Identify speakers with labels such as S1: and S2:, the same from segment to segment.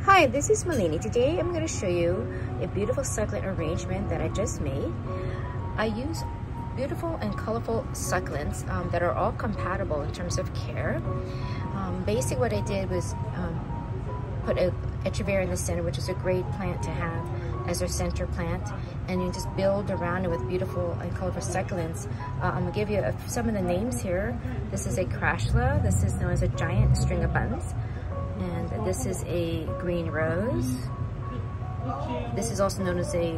S1: Hi, this is Malini. Today I'm going to show you a beautiful succulent arrangement that I just made. I use beautiful and colorful succulents that are all compatible in terms of care. Basically what I did was put a Echeveria in the center, which is a great plant to have as our center plant, and you just build around it with beautiful and colorful succulents. I'm going to give you some of the names here. This is a Crassula. This is known as a giant string of buns. And this is a green rose. This is also known as a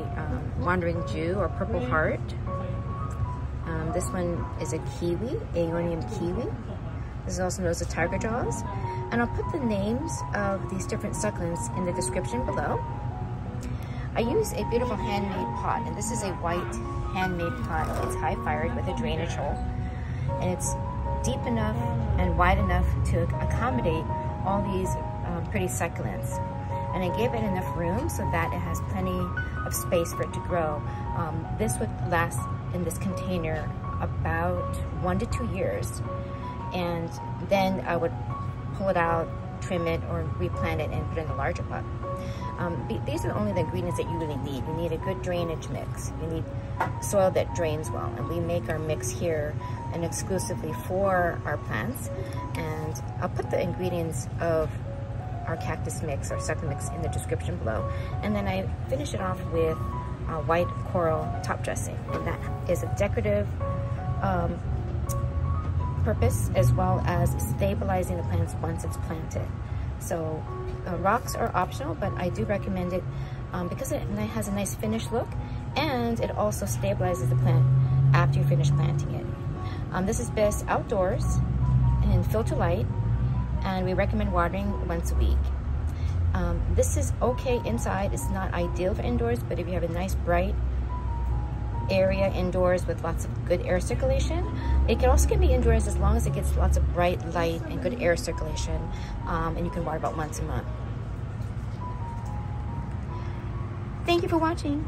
S1: wandering Jew or purple heart. This one is a kiwi, Aeonium Kiwi. This is also known as a tiger jaws. And I'll put the names of these different succulents in the description below. I use a beautiful handmade pot, and this is a white handmade pot. It's high fired with a drainage hole, and it's deep enough and wide enough to accommodate all these pretty succulents. And I gave it enough room so that it has plenty of space for it to grow. This would last in this container about 1 to 2 years. And then I would pull it out, trim it, or replant it and put it in a larger pot. These are only the ingredients that you really need. You need a good drainage mix. You need soil that drains well. And we make our mix here and exclusively for our plants. And I'll put the ingredients of our cactus mix or succulent mix in the description below. And then I finish it off with white coral top dressing. And that is a decorative purpose as well as stabilizing the plants once it's planted. So rocks are optional, but I do recommend it because it has a nice finished look, and it also stabilizes the plant after you finish planting it. This is best outdoors in filter light, and we recommend watering once a week. This is okay inside. It's not ideal for indoors, but if you have a nice bright area indoors with lots of good air circulation, it can also be indoors as long as it gets lots of bright light and good air circulation, and you can water about once a month. Thank you for watching.